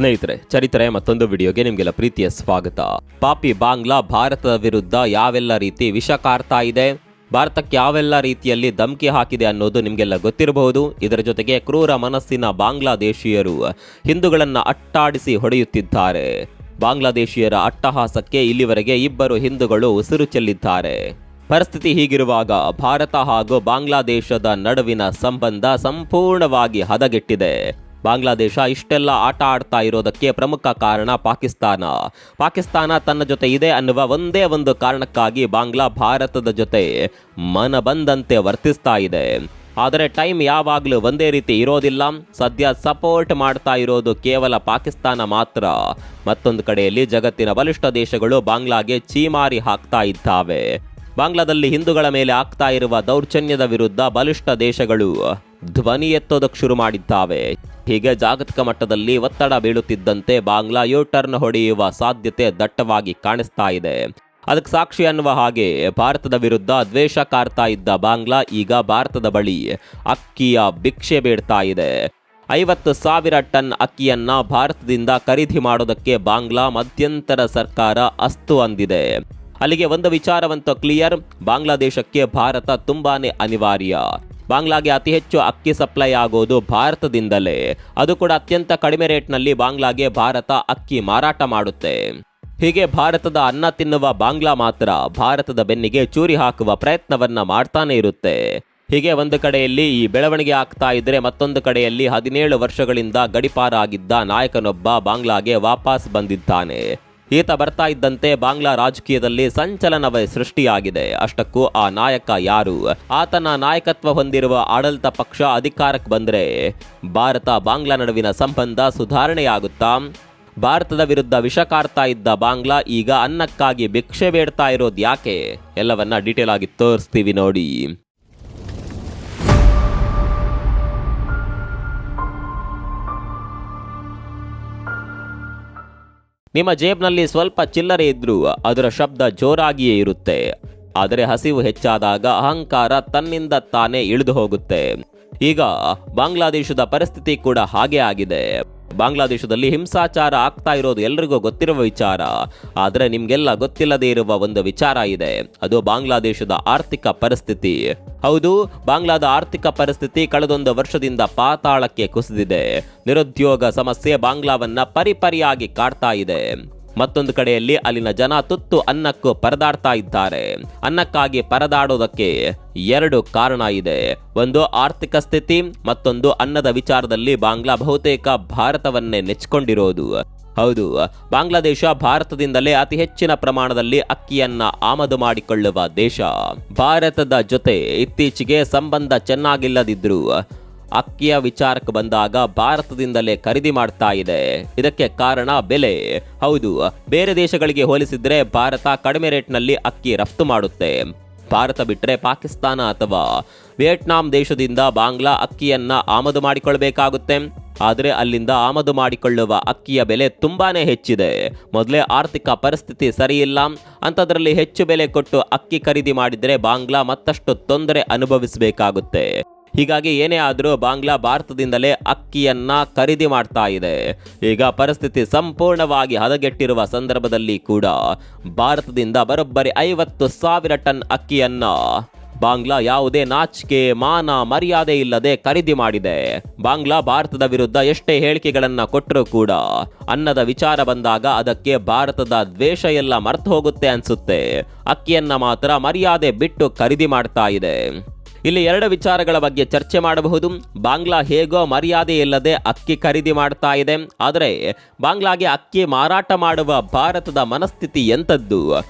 ಸ್ನೇಹಿತರೆ, ಚರಿತ್ರೆ ಮತ್ತೊಂದು ವಿಡಿಯೋಗೆ ನಿಮಗೆಲ್ಲ ಪ್ರೀತಿಯ ಸ್ವಾಗತ. ಪಾಪಿ ಬಾಂಗ್ಲಾ ಭಾರತದ ವಿರುದ್ಧ ಯಾವೆಲ್ಲ ರೀತಿ ವಿಷ ಕಾರ್ತಾ ಇದೆ, ಭಾರತಕ್ಕೆ ಯಾವೆಲ್ಲ ರೀತಿಯಲ್ಲಿ ಧಮಕಿ ಹಾಕಿದೆ ಅನ್ನೋದು ನಿಮಗೆಲ್ಲ ಗೊತ್ತಿರಬಹುದು. ಇದರ ಜೊತೆಗೆ ಕ್ರೂರ ಮನಸ್ಸಿನ ಬಾಂಗ್ಲಾದೇಶೀಯರು ಹಿಂದೂಗಳನ್ನು ಅಟ್ಟಾಡಿಸಿ ಹೊಡೆಯುತ್ತಿದ್ದಾರೆ. ಬಾಂಗ್ಲಾದೇಶೀಯರ ಅಟ್ಟಹಾಸಕ್ಕೆ ಇಲ್ಲಿವರೆಗೆ 2 ಹಿಂದೂಗಳು ಉಸಿರು ಚೆಲ್ಲಿದ್ದಾರೆ. ಪರಿಸ್ಥಿತಿ ಹೀಗಿರುವಾಗ ಭಾರತ ಹಾಗೂ ಬಾಂಗ್ಲಾದೇಶದ ನಡುವಿನ ಸಂಬಂಧ ಸಂಪೂರ್ಣವಾಗಿ ಹದಗೆಟ್ಟಿದೆ. ಬಾಂಗ್ಲಾದೇಶ ಇಷ್ಟೆಲ್ಲ ಆಟ ಆಡ್ತಾ ಇರೋದಕ್ಕೆ ಪ್ರಮುಖ ಕಾರಣ ಪಾಕಿಸ್ತಾನ ತನ್ನ ಜೊತೆ ಇದೆ ಅನ್ನುವ ಒಂದೇ ಒಂದು ಕಾರಣಕ್ಕಾಗಿ ಬಾಂಗ್ಲಾ ಭಾರತದ ಜೊತೆ ಮನ ಬಂದಂತೆ ವರ್ತಿಸ್ತಾ ಇದೆ. ಆದರೆ ಟೈಮ್ ಯಾವಾಗಲೂ ಒಂದೇ ರೀತಿ ಇರೋದಿಲ್ಲ. ಸದ್ಯ ಸಪೋರ್ಟ್ ಮಾಡ್ತಾ ಇರೋದು ಕೇವಲ ಪಾಕಿಸ್ತಾನ ಮಾತ್ರ. ಮತ್ತೊಂದು ಕಡೆಯಲ್ಲಿ ಜಗತ್ತಿನ ಬಲಿಷ್ಠ ದೇಶಗಳು ಬಾಂಗ್ಲಾಗೆ ಚೀಮಾರಿ ಹಾಕ್ತಾ ಇದ್ದಾವೆ. ಬಾಂಗ್ಲಾದಲ್ಲಿ ಹಿಂದೂಗಳ ಮೇಲೆ ಆಗ್ತಾ ಇರುವ ದೌರ್ಜನ್ಯದ ವಿರುದ್ಧ ಬಲಿಷ್ಠ ದೇಶಗಳು ಧ್ವನಿ ಎತ್ತೋದಕ್ಕೆ ಶುರು ಮಾಡಿದ್ದಾವೆ. ಹೀಗೆ ಜಾಗತಿಕ ಮಟ್ಟದಲ್ಲಿ ಒತ್ತಡ ಬೀಳುತ್ತಿದ್ದಂತೆ ಬಾಂಗ್ಲಾ ಟರ್ನ್ ಹೊಡೆಯುವ ಸಾಧ್ಯತೆ ದಟ್ಟವಾಗಿ ಕಾಣಿಸ್ತಾ ಇದೆ. ಅದಕ್ಕೆ ಸಾಕ್ಷಿ ಅನ್ನುವ ಹಾಗೆ ಭಾರತದ ವಿರುದ್ಧ ದ್ವೇಷ ಕಾರ್ತಾ ಇದ್ದ ಬಾಂಗ್ಲಾ ಈಗ ಭಾರತದ ಬಳಿ ಅಕ್ಕಿಯ ಭಿಕ್ಷೆ ಬೇಡ್ತಾ ಇದೆ. 50,000 ಟನ್ ಅಕ್ಕಿಯನ್ನ ಭಾರತದಿಂದ ಖರೀದಿ ಮಾಡೋದಕ್ಕೆ ಬಾಂಗ್ಲಾ ಮಧ್ಯಂತರ ಸರ್ಕಾರ ಅಸ್ತು ಅಂದಿದೆ. ಅಲ್ಲಿಗೆ ಒಂದು ವಿಚಾರವಂತೂ ಕ್ಲಿಯರ್, ಬಾಂಗ್ಲಾದೇಶಕ್ಕೆ ಭಾರತ ತುಂಬಾನೇ ಅನಿವಾರ್ಯ. ಬಾಂಗ್ಲಾಗೆ ಅತಿ ಹೆಚ್ಚು ಅಕ್ಕಿ ಸಪ್ಲೈ ಆಗೋದು ಭಾರತದಿಂದಲೇ. ಅದು ಕೂಡ ಅತ್ಯಂತ ಕಡಿಮೆ ರೇಟ್ನಲ್ಲಿ ಬಾಂಗ್ಲಾಗೆ ಭಾರತ ಅಕ್ಕಿ ಮಾರಾಟ ಮಾಡುತ್ತೆ. ಹೀಗೆ ಭಾರತದ ಅನ್ನ ತಿನ್ನುವ ಬಾಂಗ್ಲಾ ಮಾತ್ರ ಭಾರತದ ಬೆನ್ನಿಗೆ ಚೂರಿ ಹಾಕುವ ಪ್ರಯತ್ನವನ್ನ ಮಾಡ್ತಾನೆ ಇರುತ್ತೆ. ಹೀಗೆ ಒಂದು ಕಡೆಯಲ್ಲಿ ಈ ಬೆಳವಣಿಗೆ ಆಗ್ತಾ ಇದ್ರೆ, ಮತ್ತೊಂದು ಕಡೆಯಲ್ಲಿ 17 ವರ್ಷಗಳಿಂದ ಗಡಿಪಾರಾಗಿದ್ದ ನಾಯಕನೊಬ್ಬ ಬಾಂಗ್ಲಾಗೆ ವಾಪಸ್ ಬಂದಿದ್ದಾನೆ. ಈತ ಬರ್ತಾ ಇದ್ದಂತೆ ಬಾಂಗ್ಲಾ ರಾಜಕೀಯದಲ್ಲಿ ಸಂಚಲನವೇ ಸೃಷ್ಟಿಯಾಗಿದೆ. ಅಷ್ಟಕ್ಕೂ ಆ ನಾಯಕ ಯಾರು? ಆತನ ನಾಯಕತ್ವ ಹೊಂದಿರುವ ಆಡಳಿತ ಪಕ್ಷ ಅಧಿಕಾರಕ್ಕೆ ಬಂದರೆ ಭಾರತ ಬಾಂಗ್ಲಾ ನಡುವಿನ ಸಂಬಂಧ ಸುಧಾರಣೆಯಾಗುತ್ತಾ? ಭಾರತದ ವಿರುದ್ಧ ವಿಷ ಕಾರ್ತಾ ಇದ್ದ ಬಾಂಗ್ಲಾ ಈಗ ಅನ್ನಕ್ಕಾಗಿ ಭಿಕ್ಷೆ ಬೇಡ್ತಾ ಇರೋದು ಯಾಕೆ? ಎಲ್ಲವನ್ನ ಡೀಟೇಲ್ ಆಗಿ ತೋರಿಸ್ತೀವಿ ನೋಡಿ. ನಿಮ್ಮ ಜೇಬ್ನಲ್ಲಿ ಸ್ವಲ್ಪ ಚಿಲ್ಲರೆ ಇದ್ರೂ ಅದರ ಶಬ್ದ ಜೋರಾಗಿಯೇ ಇರುತ್ತೆ. ಆದರೆ ಹಸಿವು ಹೆಚ್ಚಾದಾಗ ಅಹಂಕಾರ ತನ್ನಿಂದ ತಾನೇ ಇಳಿದು ಹೋಗುತ್ತೆ. ಈಗ ಬಾಂಗ್ಲಾದೇಶದ ಪರಿಸ್ಥಿತಿ ಕೂಡ ಹಾಗೆ ಆಗಿದೆ. ಬಾಂಗ್ಲಾದೇಶದಲ್ಲಿ ಹಿಂಸಾಚಾರ ಆಗ್ತಾ ಇರೋದು ಎಲ್ರಿಗೂ ಗೊತ್ತಿರುವ ವಿಚಾರ. ಆದರೆ ನಿಮ್ಗೆಲ್ಲ ಗೊತ್ತಿಲ್ಲದೆ ಇರುವ ಒಂದು ವಿಚಾರ ಇದೆ, ಅದು ಬಾಂಗ್ಲಾದೇಶದ ಆರ್ಥಿಕ ಪರಿಸ್ಥಿತಿ. ಹೌದು, ಬಾಂಗ್ಲಾದ ಆರ್ಥಿಕ ಪರಿಸ್ಥಿತಿ ಕಳೆದೊಂದು ವರ್ಷದಿಂದ ಪಾತಾಳಕ್ಕೆ ಕುಸಿದಿದೆ. ನಿರುದ್ಯೋಗ ಸಮಸ್ಯೆ ಬಾಂಗ್ಲಾವನ್ನ ಪರಿಪರಿಯಾಗಿ ಕಾಡ್ತಾ ಇದೆ. ಮತ್ತೊಂದು ಕಡೆಯಲ್ಲಿ ಅಲ್ಲಿನ ಜನ ತುತ್ತು ಅನ್ನಕ್ಕೂ ಪರದಾಡ್ತಾ ಇದ್ದಾರೆ. ಅನ್ನಕ್ಕಾಗಿ ಪರದಾಡೋದಕ್ಕೆ 2 ಕಾರಣ ಇದೆ. ಒಂದು ಆರ್ಥಿಕ ಸ್ಥಿತಿ, ಮತ್ತೊಂದು ಅನ್ನದ ವಿಚಾರದಲ್ಲಿ ಬಾಂಗ್ಲಾ ಬಹುತೇಕ ಭಾರತವನ್ನೇ ನೆಚ್ಚಿಕೊಂಡಿರೋದು. ಹೌದು, ಬಾಂಗ್ಲಾದೇಶ ಭಾರತದಿಂದಲೇ ಅತಿ ಹೆಚ್ಚಿನ ಪ್ರಮಾಣದಲ್ಲಿ ಅಕ್ಕಿಯನ್ನ ಆಮದು ಮಾಡಿಕೊಳ್ಳುವ ದೇಶ. ಭಾರತದ ಜೊತೆ ಇತ್ತೀಚೆಗೆ ಸಂಬಂಧ ಚೆನ್ನಾಗಿಲ್ಲದಿದ್ರೂ ಅಕ್ಕಿಯ ವಿಚಾರಕ್ಕೆ ಬಂದಾಗ ಭಾರತದಿಂದಲೇ ಖರೀದಿ ಮಾಡ್ತಾ ಇದೆ. ಇದಕ್ಕೆ ಕಾರಣ ಬೆಲೆ. ಹೌದು, ಬೇರೆ ದೇಶಗಳಿಗೆ ಹೋಲಿಸಿದ್ರೆ ಭಾರತ ಕಡಿಮೆ ರೇಟ್ನಲ್ಲಿ ಅಕ್ಕಿ ರಫ್ತು ಮಾಡುತ್ತೆ. ಭಾರತ ಬಿಟ್ಟರೆ ಪಾಕಿಸ್ತಾನ ಅಥವಾ ವಿಯೆಟ್ನಾಂ ದೇಶದಿಂದ ಬಾಂಗ್ಲಾ ಅಕ್ಕಿಯನ್ನ ಆಮದು ಮಾಡಿಕೊಳ್ಬೇಕಾಗುತ್ತೆ. ಆದರೆ ಅಲ್ಲಿಂದ ಆಮದು ಮಾಡಿಕೊಳ್ಳುವ ಅಕ್ಕಿಯ ಬೆಲೆ ತುಂಬಾನೇ ಹೆಚ್ಚಿದೆ. ಮೊದಲೇ ಆರ್ಥಿಕ ಪರಿಸ್ಥಿತಿ ಸರಿಯಿಲ್ಲ, ಅಂಥದ್ರಲ್ಲಿ ಹೆಚ್ಚು ಬೆಲೆ ಕೊಟ್ಟು ಅಕ್ಕಿ ಖರೀದಿ ಮಾಡಿದರೆ ಬಾಂಗ್ಲಾ ಮತ್ತಷ್ಟು ತೊಂದರೆ ಅನುಭವಿಸಬೇಕಾಗುತ್ತೆ. ಹೀಗಾಗಿ ಏನೇ ಆದರೂ ಬಾಂಗ್ಲಾ ಭಾರತದಿಂದಲೇ ಅಕ್ಕಿಯನ್ನ ಖರೀದಿ ಮಾಡ್ತಾ ಇದೆ. ಈಗ ಪರಿಸ್ಥಿತಿ ಸಂಪೂರ್ಣವಾಗಿ ಹದಗೆಟ್ಟಿರುವ ಸಂದರ್ಭದಲ್ಲಿ ಕೂಡ ಭಾರತದಿಂದ ಬರೋಬ್ಬರಿ 50,000 ಟನ್ ಅಕ್ಕಿಯನ್ನ ಬಾಂಗ್ಲಾ ಯಾವುದೇ ನಾಚಿಕೆ ಮಾನ ಮರ್ಯಾದೆ ಇಲ್ಲದೆ ಖರೀದಿ ಮಾಡಿದೆ. ಬಾಂಗ್ಲಾ ಭಾರತದ ವಿರುದ್ಧ ಎಷ್ಟೇ ಹೇಳಿಕೆಗಳನ್ನ ಕೊಟ್ಟರೂ ಕೂಡ ಅನ್ನದ ವಿಚಾರ ಬಂದಾಗ ಅದಕ್ಕೆ ಭಾರತದ ದ್ವೇಷ ಎಲ್ಲ ಮರ್ತು ಹೋಗುತ್ತೆ ಅನ್ಸುತ್ತೆ. ಅಕ್ಕಿಯನ್ನ ಮಾತ್ರ ಮರ್ಯಾದೆ ಬಿಟ್ಟು ಖರೀದಿ ಮಾಡ್ತಾ ಇದೆ. ಇಲ್ಲಿ 2 ವಿಚಾರಗಳ ಬಗ್ಗೆ ಚರ್ಚೆ ಮಾಡಬಹುದು. ಬಾಂಗ್ಲಾ ಹೇಗೋ ಮರ್ಯಾದೆ ಇಲ್ಲದೆ ಅಕ್ಕಿ ಖರೀದಿ ಮಾಡ್ತಾ ಇದೆ. ಆದರೆ ಬಾಂಗ್ಲಾಗೆ ಅಕ್ಕಿ ಮಾರಾಟ ಮಾಡುವ ಭಾರತದ ಮನಸ್ಥಿತಿ ಎಂಥದ್ದು?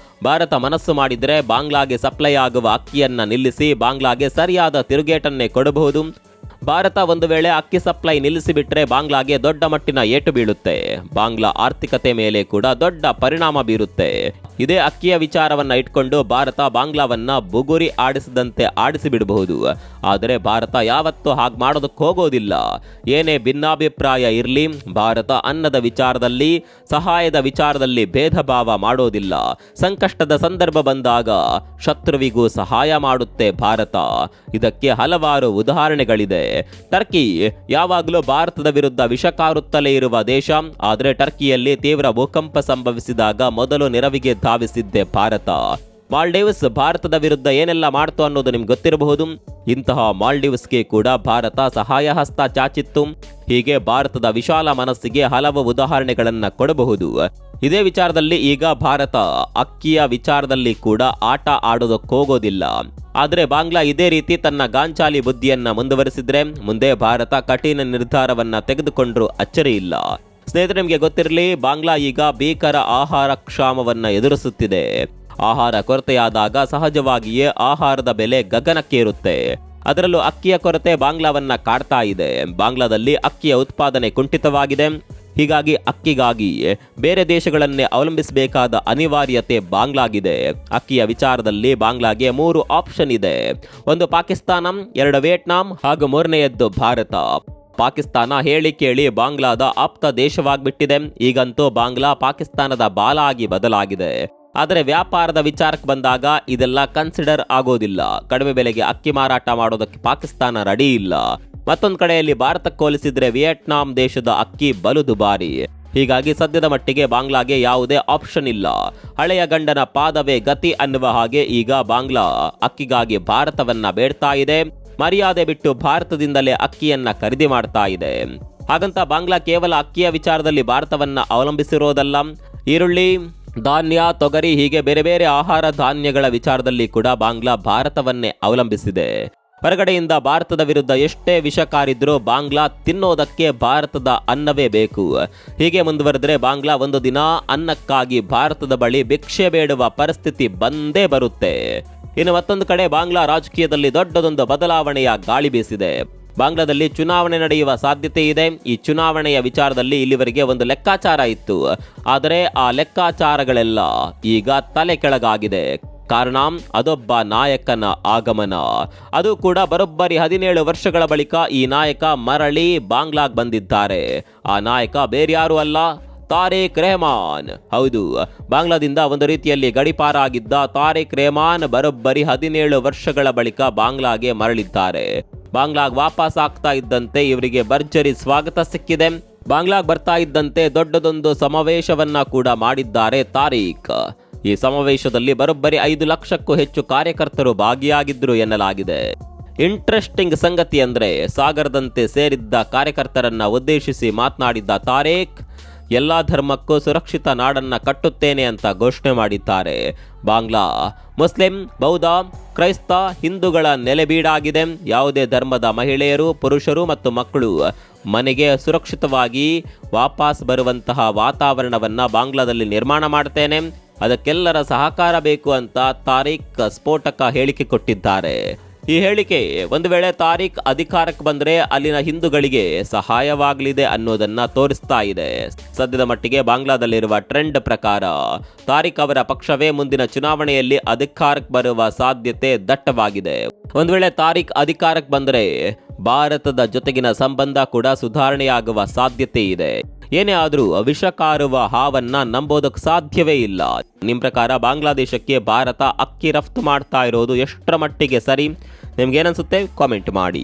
ಭಾರತ ಮನಸ್ಸು ಮಾಡಿದರೆ ಬಾಂಗ್ಲಾಗೆ ಸಪ್ಲೈ ಆಗುವ ಅಕ್ಕಿಯನ್ನ ನಿಲ್ಲಿಸಿ ಬಾಂಗ್ಲಾಗೆ ಸರಿಯಾದ ತಿರುಗೇಟನ್ನೇ ಕೊಡಬಹುದು. ಭಾರತ ಒಂದು ವೇಳೆ ಅಕ್ಕಿ ಸಪ್ಲೈ ನಿಲ್ಲಿಸಿಬಿಟ್ರೆ ಬಾಂಗ್ಲಾಗೆ ದೊಡ್ಡ ಮಟ್ಟಿನ ಏಟು ಬೀಳುತ್ತೆ. ಬಾಂಗ್ಲಾ ಆರ್ಥಿಕತೆ ಮೇಲೆ ಕೂಡ ದೊಡ್ಡ ಪರಿಣಾಮ ಬೀರುತ್ತೆ. ಇದೇ ಅಕ್ಕಿಯ ವಿಚಾರವನ್ನ ಇಟ್ಕೊಂಡು ಭಾರತ ಬಾಂಗ್ಲಾವನ್ನ ಬುಗುರಿ ಆಡಿಸಿದಂತೆ ಆಡಿಸಿಬಿಡಬಹುದು. ಆದರೆ ಭಾರತ ಯಾವತ್ತೂ ಹಾಗೆ ಮಾಡೋದಕ್ಕೆ ಹೋಗೋದಿಲ್ಲ. ಏನೇ ಭಿನ್ನಾಭಿಪ್ರಾಯ ಇರಲಿ, ಭಾರತ ಅನ್ನದ ವಿಚಾರದಲ್ಲಿ ಸಹಾಯದ ವಿಚಾರದಲ್ಲಿ ಭೇದ ಭಾವ ಮಾಡೋದಿಲ್ಲ. ಸಂಕಷ್ಟದ ಸಂದರ್ಭ ಬಂದಾಗ ಶತ್ರುವಿಗೂ ಸಹಾಯ ಮಾಡುತ್ತೆ ಭಾರತ. ಇದಕ್ಕೆ ಹಲವಾರು ಉದಾಹರಣೆಗಳಿದೆ. ಟರ್ಕಿ ಯಾವಾಗಲೂ ಭಾರತದ ವಿರುದ್ಧ ವಿಷ ಕಾರುತ್ತಲೇ ಇರುವ ದೇಶ. ಆದರೆ ಟರ್ಕಿಯಲ್ಲಿ ತೀವ್ರ ಭೂಕಂಪ ಸಂಭವಿಸಿದಾಗ ಮೊದಲು ನೆರವಿಗೆ ಧಾವಿಸಿದ್ದೆ ಭಾರತ. ಮಾಲ್ಡೀವ್ಸ್ ಭಾರತದ ವಿರುದ್ಧ ಏನೆಲ್ಲ ಮಾಡ್ತು ಅನ್ನೋದು ನಿಮ್ಗೆ ಗೊತ್ತಿರಬಹುದು. ಇಂತಹ ಮಾಲ್ಡೀವ್ಸ್ಗೆ ಕೂಡ ಭಾರತ ಸಹಾಯ ಹಸ್ತ ಚಾಚಿತ್ತು. ಹೀಗೆ ಭಾರತದ ವಿಶಾಲ ಮನಸ್ಸಿಗೆ ಹಲವು ಉದಾಹರಣೆಗಳನ್ನ ಕೊಡಬಹುದು. ಇದೇ ವಿಚಾರದಲ್ಲಿ ಈಗ ಭಾರತ ಅಕ್ಕಿಯ ವಿಚಾರದಲ್ಲಿ ಕೂಡ ಆಟ ಆಡೋದಕ್ಕೋಗೋದಿಲ್ಲ. ಆದರೆ ಬಾಂಗ್ಲಾ ಇದೇ ರೀತಿ ತನ್ನ ಗಾಂಚಾಲಿ ಬುದ್ಧಿಯನ್ನ ಮುಂದುವರಿಸಿದ್ರೆ ಮುಂದೆ ಭಾರತ ಕಠಿಣ ನಿರ್ಧಾರವನ್ನ ತೆಗೆದುಕೊಂಡ್ರೂ ಅಚ್ಚರಿ ಇಲ್ಲ. ಸ್ನೇಹಿತರೆ, ನಿಮಗೆ ಗೊತ್ತಿರಲಿ, ಬಾಂಗ್ಲಾ ಈಗ ಭೀಕರ ಆಹಾರ ಕ್ಷಾಮವನ್ನ ಎದುರಿಸುತ್ತಿದೆ. ಆಹಾರ ಕೊರತೆಯಾದಾಗ ಸಹಜವಾಗಿಯೇ ಆಹಾರದ ಬೆಲೆ ಗಗನಕ್ಕೇರುತ್ತೆ. ಅದರಲ್ಲೂ ಅಕ್ಕಿಯ ಕೊರತೆ ಬಾಂಗ್ಲಾವನ್ನ ಕಾಡ್ತಾ ಇದೆ. ಬಾಂಗ್ಲಾದಲ್ಲಿ ಅಕ್ಕಿಯ ಉತ್ಪಾದನೆ ಕುಂಠಿತವಾಗಿದೆ. ಹೀಗಾಗಿ ಅಕ್ಕಿಗಾಗಿ ಬೇರೆ ದೇಶಗಳನ್ನೇ ಅವಲಂಬಿಸಬೇಕಾದ ಅನಿವಾರ್ಯತೆ ಬಾಂಗ್ಲಾಗಿದೆ. ಅಕ್ಕಿಯ ವಿಚಾರದಲ್ಲಿ ಬಾಂಗ್ಲಾಗೆ 3 ಆಪ್ಷನ್ ಇದೆ. 1 ಪಾಕಿಸ್ತಾನ, 2 ವಿಯೆಟ್ನಾಂ ಹಾಗೂ 3ನೇಯದ್ದು ಭಾರತ. ಪಾಕಿಸ್ತಾನ ಹೇಳಿ ಕೇಳಿ ಬಾಂಗ್ಲಾದ ಆಪ್ತ ದೇಶವಾಗ್ಬಿಟ್ಟಿದೆ. ಈಗಂತೂ ಬಾಂಗ್ಲಾ ಪಾಕಿಸ್ತಾನದ ಬಾಲ ಆಗಿ ಬದಲಾಗಿದೆ. ಆದರೆ ವ್ಯಾಪಾರದ ವಿಚಾರಕ್ಕೆ ಬಂದಾಗ ಇದೆಲ್ಲ ಕನ್ಸಿಡರ್ ಆಗೋದಿಲ್ಲ. ಕಡಿಮೆ ಬೆಲೆಗೆ ಅಕ್ಕಿ ಮಾರಾಟ ಮಾಡೋದಕ್ಕೆ ಪಾಕಿಸ್ತಾನ ರೆಡಿ ಇಲ್ಲ. ಮತ್ತೊಂದು ಕಡೆಯಲ್ಲಿ ಭಾರತಕ್ಕೆ ಹೋಲಿಸಿದ್ರೆ ವಿಯೆಟ್ನಾಂ ದೇಶದ ಅಕ್ಕಿ ಬಲು ದುಬಾರಿ. ಹೀಗಾಗಿ ಸದ್ಯದ ಮಟ್ಟಿಗೆ ಬಾಂಗ್ಲಾಗೆ ಯಾವುದೇ ಆಪ್ಷನ್ ಇಲ್ಲ. ಹಳೆಯ ಗಂಡನ ಪಾದವೇ ಗತಿ ಅನ್ನುವ ಹಾಗೆ ಈಗ ಬಾಂಗ್ಲಾ ಅಕ್ಕಿಗಾಗಿ ಭಾರತವನ್ನ ಬೇಡ್ತಾ ಇದೆ. ಮರ್ಯಾದೆ ಬಿಟ್ಟು ಭಾರತದಿಂದಲೇ ಅಕ್ಕಿಯನ್ನ ಖರೀದಿ ಮಾಡ್ತಾ ಇದೆ. ಹಾಗಂತ ಬಾಂಗ್ಲಾ ಕೇವಲ ಅಕ್ಕಿಯ ವಿಚಾರದಲ್ಲಿ ಭಾರತವನ್ನ ಅವಲಂಬಿಸಿರೋದಲ್ಲ. ಈರುಳ್ಳಿ, ಧಾನ್ಯ, ತೊಗರಿ ಹೀಗೆ ಬೇರೆ ಬೇರೆ ಆಹಾರ ಧಾನ್ಯಗಳ ವಿಚಾರದಲ್ಲಿ ಕೂಡ ಬಾಂಗ್ಲಾ ಭಾರತವನ್ನೇ ಅವಲಂಬಿಸಿದೆ. ಹೊರಗಡೆಯಿಂದ ಭಾರತದ ವಿರುದ್ಧ ಎಷ್ಟೇ ವಿಷ ಕಾರಿದ್ರೂ ಬಾಂಗ್ಲಾ ತಿನ್ನೋದಕ್ಕೆ ಭಾರತದ ಅನ್ನವೇ ಬೇಕು. ಹೀಗೆ ಮುಂದುವರೆದರೆ ಬಾಂಗ್ಲಾ ಒಂದು ದಿನ ಅನ್ನಕ್ಕಾಗಿ ಭಾರತದ ಬಳಿ ಭಿಕ್ಷೆ ಬೇಡುವ ಪರಿಸ್ಥಿತಿ ಬಂದೇ ಬರುತ್ತೆ. ಇನ್ನು ಮತ್ತೊಂದು ಕಡೆ ಬಾಂಗ್ಲಾ ರಾಜಕೀಯದಲ್ಲಿ ದೊಡ್ಡದೊಂದು ಬದಲಾವಣೆಯ ಗಾಳಿ ಬೀಸಿದೆ. ಬಾಂಗ್ಲಾದಲ್ಲಿ ಚುನಾವಣೆ ನಡೆಯುವ ಸಾಧ್ಯತೆ ಇದೆ. ಈ ಚುನಾವಣೆಯ ವಿಚಾರದಲ್ಲಿ ಇಲ್ಲಿವರೆಗೆ ಒಂದು ಲೆಕ್ಕಾಚಾರ ಇತ್ತು. ಆದರೆ ಆ ಲೆಕ್ಕಾಚಾರಗಳೆಲ್ಲ ಈಗ ತಲೆ ಕೆಳಗಾಗಿದೆ. ಕಾರಣ ಅದೊಬ್ಬ ನಾಯಕನ ಆಗಮನ. ಅದು ಕೂಡ ಬರೋಬ್ಬರಿ 17 ವರ್ಷಗಳ ಬಳಿಕ ಈ ನಾಯಕ ಮರಳಿ ಬಾಂಗ್ಲಾಗ್ ಬಂದಿದ್ದಾರೆ. ಆ ನಾಯಕ ಬೇರ್ಯಾರೂ ಅಲ್ಲ, ತಾರಿಕ್ ರೆಹಮಾನ್. ಹೌದು, ಬಾಂಗ್ಲಾದಿಂದ ಒಂದು ರೀತಿಯಲ್ಲಿ ಗಡಿಪಾರಾಗಿದ್ದ ತಾರಿಕ್ ರೆಹಮಾನ್ ಬರೋಬ್ಬರಿ 17 ವರ್ಷಗಳ ಬಳಿಕ ಬಾಂಗ್ಲಾಗೆ ಮರಳಿದ್ದಾರೆ. ಬಾಂಗ್ಲಾಗ್ ವಾಪಸ್ ಆಗ್ತಾ ಇದ್ದಂತೆ ಇವರಿಗೆ ಭರ್ಜರಿ ಸ್ವಾಗತ ಸಿಕ್ಕಿದೆ. ಬಾಂಗ್ಲಾಗ್ ಬರ್ತಾ ಇದ್ದಂತೆ ದೊಡ್ಡದೊಂದು ಸಮಾವೇಶವನ್ನ ಕೂಡ ಮಾಡಿದ್ದಾರೆ ತಾರಿಕ್. ಈ ಸಮಾವೇಶದಲ್ಲಿ ಬರೋಬ್ಬರಿ 5 ಲಕ್ಷಕ್ಕೂ ಹೆಚ್ಚು ಕಾರ್ಯಕರ್ತರು ಭಾಗಿಯಾಗಿದ್ರು ಎನ್ನಲಾಗಿದೆ. ಇಂಟ್ರೆಸ್ಟಿಂಗ್ ಸಂಗತಿ ಅಂದ್ರೆ ಸಾಗರದಂತೆ ಸೇರಿದ್ದ ಕಾರ್ಯಕರ್ತರನ್ನ ಉದ್ದೇಶಿಸಿ ಮಾತನಾಡಿದ್ದ ತಾರಿಕ್ ಎಲ್ಲಾ ಧರ್ಮಕ್ಕೂ ಸುರಕ್ಷಿತ ನಾಡನ್ನ ಕಟ್ಟುತ್ತೇನೆ ಅಂತ ಘೋಷಣೆ ಮಾಡಿದ್ದಾರೆ. ಬಾಂಗ್ಲಾ ಮುಸ್ಲಿಂ, ಬೌದ್ಧ, ಕ್ರೈಸ್ತ, ಹಿಂದೂಗಳ ನೆಲೆಬೀಡಾಗಿದೆ. ಯಾವುದೇ ಧರ್ಮದ ಮಹಿಳೆಯರು, ಪುರುಷರು ಮತ್ತು ಮಕ್ಕಳು ಮನೆಗೆ ಸುರಕ್ಷಿತವಾಗಿ ವಾಪಸ್ ಬರುವಂತಹ ವಾತಾವರಣವನ್ನ ಬಾಂಗ್ಲಾದಲ್ಲಿ ನಿರ್ಮಾಣ ಮಾಡ್ತೇನೆ. ಅದಕ್ಕೆಲ್ಲರ ಸಹಕಾರ ಬೇಕು ಅಂತ ತಾರಿಕ್ ಸ್ಫೋಟಕ ಹೇಳಿಕೆ ಕೊಟ್ಟಿದ್ದಾರೆ. ಈ ಹೇಳಿಕೆ ಒಂದು ವೇಳೆ ತಾರಿಕ್ ಅಧಿಕಾರಕ್ಕೆ ಬಂದರೆ ಅಲ್ಲಿನ ಹಿಂದೂಗಳಿಗೆ ಸಹಾಯವಾಗಲಿದೆ ಅನ್ನೋದನ್ನ ತೋರಿಸ್ತಾ ಇದೆ. ಸದ್ಯದ ಮಟ್ಟಿಗೆ ಬಾಂಗ್ಲಾದಲ್ಲಿರುವ ಟ್ರೆಂಡ್ ಪ್ರಕಾರ ತಾರಿಕ್ ಅವರ ಪಕ್ಷವೇ ಮುಂದಿನ ಚುನಾವಣೆಯಲ್ಲಿ ಅಧಿಕಾರಕ್ಕೆ ಬರುವ ಸಾಧ್ಯತೆ ದಟ್ಟವಾಗಿದೆ. ಒಂದು ವೇಳೆ ತಾರಿಕ್ ಅಧಿಕಾರಕ್ಕೆ ಬಂದರೆ ಭಾರತದ ಜೊತೆಗಿನ ಸಂಬಂಧ ಕೂಡ ಸುಧಾರಣೆಯಾಗುವ ಸಾಧ್ಯತೆ ಇದೆ. ಏನೇ ಆದರೂ ವಿಷ ಕಾರುವ ಹಾವನ್ನ ನಂಬೋದಕ್ಕೆ ಸಾಧ್ಯವೇ ಇಲ್ಲ. ನಿಮ್ಮ ಪ್ರಕಾರ ಬಾಂಗ್ಲಾದೇಶಕ್ಕೆ ಭಾರತ ಅಕ್ಕಿ ರಫ್ತು ಮಾಡ್ತಾ ಇರೋದು ಎಷ್ಟರ ಮಟ್ಟಿಗೆ ಸರಿ? ನಿಮ್ಗೇನನ್ಸುತ್ತೆ ಕಾಮೆಂಟ್ ಮಾಡಿ.